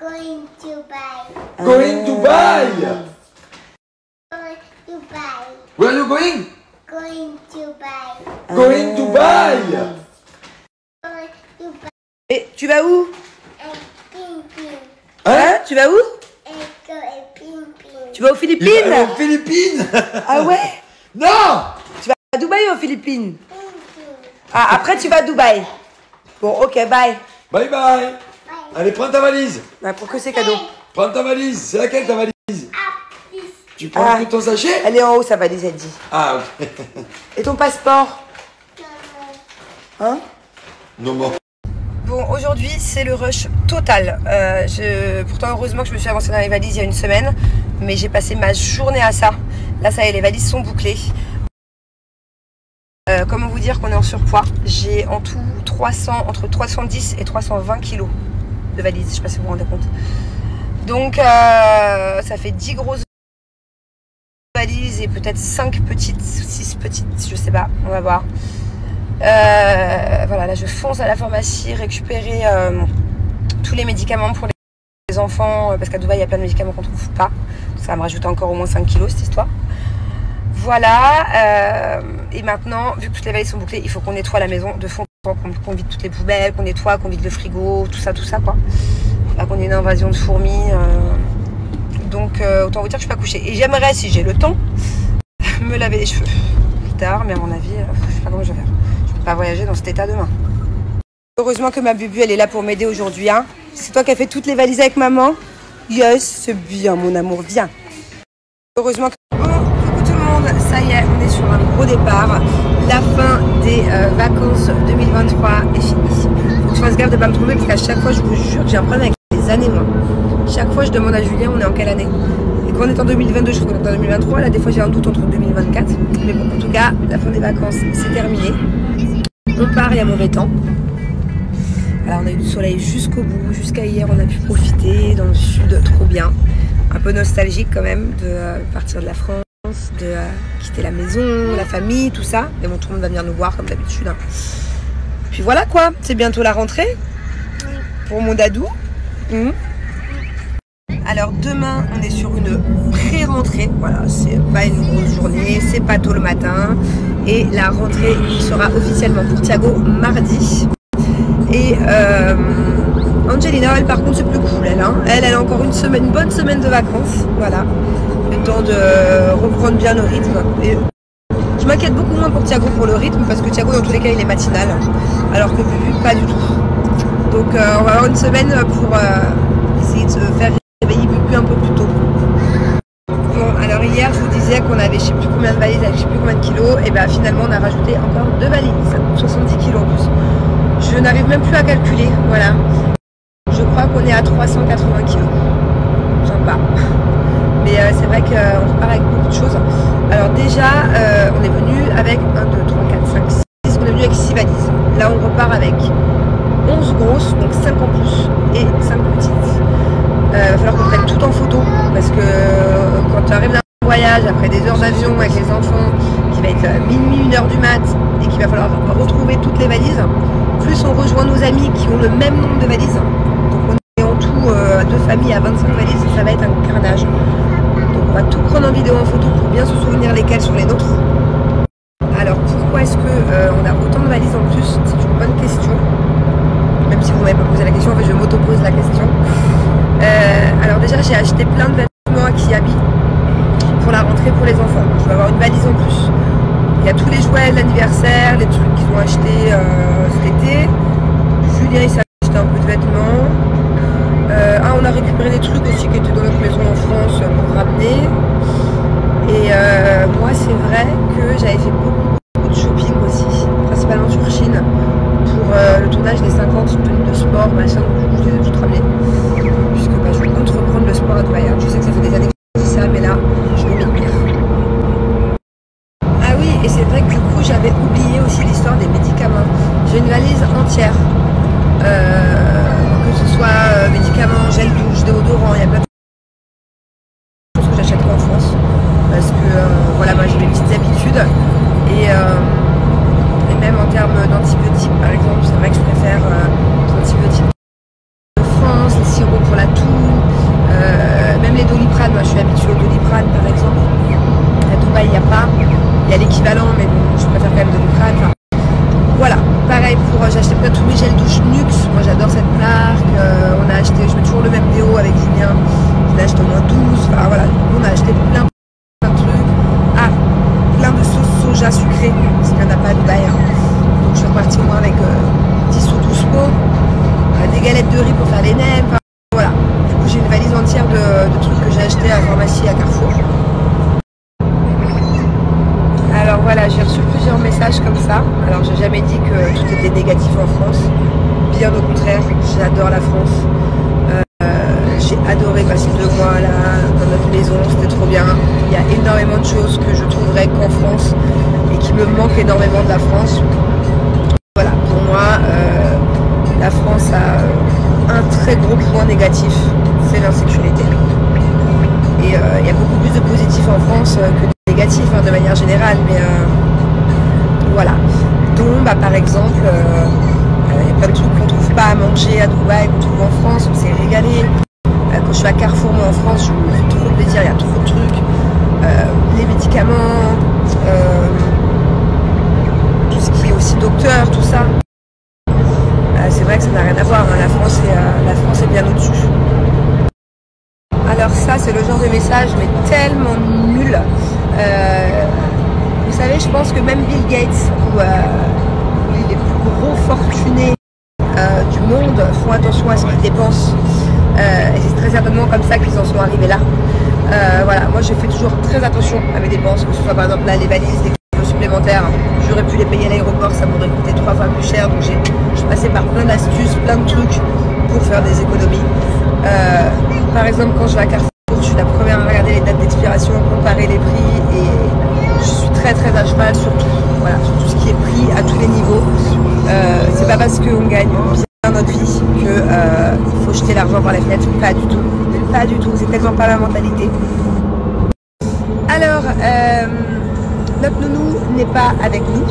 Going to Dubai. Going to Dubai. Going to Dubai. Where are you going? Going to Dubai. Going to Dubai. Going to Dubai. Et tu vas où? And ping ping. Hein? Tu vas où? And go and ping ping. Tu vas aux Il Philippines? va aller aux Philippines. Ah ouais? Non. Tu vas à Dubaï ou aux Philippines? Ping ping. Ah, après tu vas à Dubaï. Bon, ok, bye. Bye bye. Allez, prends ta valise. Bah, pour que c'est cadeau? Prends ta valise. C'est laquelle ta valise? Up this. Tu prends Ah. tout ton sachet? Elle est en haut, sa valise, elle dit. Ah, ok. Et ton passeport? Hein? Non, bon. Bon, aujourd'hui, c'est le rush total. Pourtant, heureusement que je me suis avancée dans les valises il y a une semaine. Mais j'ai passé ma journée à ça. Là, ça y est, les valises sont bouclées. Comment vous dire qu'on est en surpoids? J'ai en tout entre 310 et 320 kilos de valises. Je sais pas si vous vous rendez compte. Donc, ça fait 10 grosses valises et peut-être 5 petites, 6 petites, je sais pas. On va voir. Voilà, là je fonce à la pharmacie récupérer tous les médicaments pour les enfants parce qu'à Dubaï il y a plein de médicaments qu'on trouve pas. Ça va me rajouter encore au moins 5 kilos cette histoire. Voilà, et maintenant vu que toutes les valises sont bouclées, il faut qu'on nettoie la maison de fond en comble, qu'on vide toutes les poubelles, qu'on nettoie, qu'on vide le frigo, tout ça quoi. Là qu'on ait une invasion de fourmis. Donc autant vous dire que je suis pas couchée. Et j'aimerais, si j'ai le temps, me laver les cheveux plus tard, mais à mon avis, je sais pas comment je vais faire. Pas voyager dans cet état demain. Heureusement que ma bubu elle est là pour m'aider aujourd'hui. Hein. C'est toi qui as fait toutes les valises avec maman? Yes, c'est bien mon amour, viens. Heureusement que... Bon, coucou tout le monde, ça y est, on est sur un gros départ. La fin des vacances 2023 est finie. Faut que je fasse gaffe de pas me tromper parce qu'à chaque fois, je vous jure que j'ai un problème avec les années moi. Chaque fois je demande à Julien on est en quelle année. Et quand on est en 2022, je crois qu'on est en 2023. Là des fois j'ai un doute entre 2024. Mais bon, en tout cas, la fin des vacances c'est terminé. On part, il y a mauvais temps. Alors on a eu du soleil jusqu'au bout, jusqu'à hier on a pu profiter dans le sud, trop bien. Un peu nostalgique quand même de partir de la France, de quitter la maison, la famille, tout ça. Mais bon, tout le monde va venir nous voir comme d'habitude. Hein. Puis voilà quoi, c'est bientôt la rentrée pour mon dadou. Alors demain on est sur une pré-rentrée, voilà, c'est pas une grosse journée, c'est pas tôt le matin et la rentrée sera officiellement pour Thiago mardi. Et Angelina elle par contre c'est plus cool elle, hein. Elle a encore une bonne semaine de vacances, voilà, le temps de reprendre bien le rythme. Et je m'inquiète beaucoup moins pour Thiago pour le rythme parce que Thiago dans tous les cas il est matinal alors que Bubu pas du tout. Donc on va avoir une semaine pour essayer de se faire réveiller Bubu un peu plus tôt. Bon, alors hier je vous disais qu'on avait je sais plus combien de valises avec je sais plus combien de kilos, et bien finalement on a rajouté encore 2 valises, 70 kilos en plus. Je n'arrive même plus à calculer, voilà. Je crois qu'on est à 380 kilos. Sympa. Mais c'est vrai qu'on repart avec beaucoup de choses. Alors déjà, on est venu avec 1, 2, 3, 4, 5, 6. On est venu avec 6 valises. Là on repart avec 11 grosses, donc 5 en plus et 5 petites. Il va falloir qu'on prenne tout en photo parce que quand tu arrives d'un voyage après des heures d'avion avec les enfants qui va être minuit, 1h du mat et qu'il va falloir retrouver toutes les valises, plus on rejoint nos amis qui ont le même nombre de valises, donc on est en tout 2 familles à 25 valises, ça va être un carnage. Donc on va tout prendre en vidéo, en photo pour bien se souvenir lesquelles sont les nôtres. Alors pourquoi est-ce qu'on a autant de valises en plus? C'est une bonne question. Même si vous ne m'avez pas posé la question, en fait je m'auto-pose la question. Alors déjà j'ai acheté plein de vêtements à Kiabi pour la rentrée pour les enfants. Je vais avoir une valise en plus. Il y a tous les jouets de l'anniversaire, les trucs qu'ils ont achetés cet été. Julien il s'est acheté un peu de vêtements. On a récupéré des trucs aussi qui étaient dans notre maison en France pour ramener. Et moi c'est vrai que j'avais fait beaucoup de shopping aussi, principalement sur Chine, pour le tournage des 50 tenues de sport, machin, je les ai toutes ramenées. Puisque bah, je compte reprendre le sport à Dubaï. Je sais que ça fait des années que je dis ça, mais là, je vais m'y tenir. Ah oui, et c'est vrai que du coup, j'avais oublié aussi l'histoire des médicaments. J'ai une valise entière. Que ce soit médicaments, gel douche, déodorant, il y a plein de choses que j'achète qu'en France. Parce que voilà, moi j'ai mes petites habitudes. Et même en termes d'antibiotiques, par exemple, c'est vrai que je préfère Moi, je suis habituée au Doliprane par exemple. À Dubaï, il n'y a pas. Il y a l'équivalent, mais je préfère quand même Doliprane. Enfin, voilà, pareil pour, j'ai acheté peut-être tous mes gels douche Nux, moi j'adore cette marque, on a acheté, je mets toujours le même déo avec Julien, je l'ai acheté au moins 12, enfin voilà, on a acheté plein de trucs, plein de sauces soja sucrées, parce qu'il n'y en a pas à Dubaï, hein. Donc je suis repartie au moins avec 10 ou 12 pots, des galettes de riz pour faire les nems, enfin, voilà, du coup j'ai une valise entière de trucs que j'ai acheté à la pharmacie à Carrefour. Alors voilà, j'ai reçu plusieurs messages comme ça. Alors j'ai jamais dit que tout était négatif en France. Bien au contraire, j'adore la France. J'ai adoré passer 2 mois là, dans notre maison, c'était trop bien. Il y a énormément de choses que je trouverais qu'en France et qui me manquent énormément de la France. Voilà, pour moi, la France a un très gros point négatif, c'est l'insécurité. Et il y a beaucoup plus de positifs en France que de négatifs hein, de manière générale, mais voilà. Donc par exemple, il y a plein de trucs qu'on ne trouve pas à manger à Dubaï, qu'on trouve en France, on s'est régalé. Quand je suis à Carrefour, moi en France, je me fais trop plaisir, il y a trop de trucs. Les médicaments, tout ce qui est aussi docteur, tout ça. C'est vrai que ça n'a rien à voir, hein. La France est bien au-dessus. Alors ça, c'est le genre de message, mais tellement nul. Vous savez, je pense que même Bill Gates ou les plus gros fortunés du monde font attention à ce qu'ils dépensent. Et c'est très certainement comme ça qu'ils en sont arrivés là. Voilà, moi je fais toujours très attention à mes dépenses, que ce soit par exemple là les valises, des kilos supplémentaires. J'aurais pu les payer à l'aéroport, ça m'aurait coûté 3 fois plus cher. Donc je passais par plein d'astuces, plein de trucs pour faire des économies. Par exemple, quand je vais à Carrefour, je suis la première à regarder les dates d'expiration, comparer les prix et je suis très très à cheval sur tout, voilà, sur tout ce qui est pris à tous les niveaux. C'est pas parce qu'on gagne bien notre vie qu'il faut jeter l'argent par les fenêtres, pas du tout. Pas du tout, c'est tellement pas ma mentalité. Alors, notre nounou n'est pas avec nous.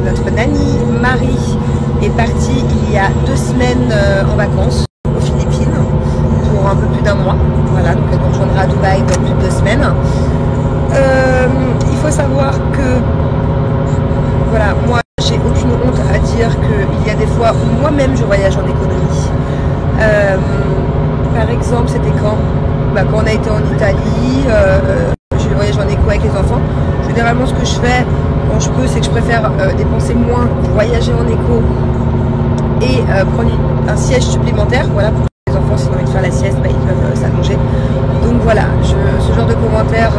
Notre nanny, Marie, est partie il y a 2 semaines en vacances aux Philippines pour un peu plus d'1 mois. Voilà, donc elle nous rejoindra à Dubaï dans plus de 2 semaines. Il faut savoir que, voilà, moi j'ai aucune honte à dire qu'il y a des fois où moi-même je voyage en économie. Par exemple, c'était quand on a été en Italie, je voyage en éco avec les enfants. Généralement, ce que je fais quand je peux, c'est que je préfère dépenser moins, voyager en éco et prendre un siège supplémentaire, voilà, pour les enfants, s'ils ont envie de faire la sieste, ils peuvent s'allonger. Donc voilà, ce genre de commentaires,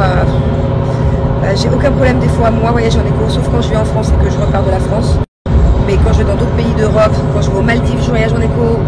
j'ai aucun problème des fois, moi, voyager en éco, sauf quand je vais en France et que je repars de la France. Mais quand je vais dans d'autres pays d'Europe, quand je vais aux Maldives, je voyage en éco.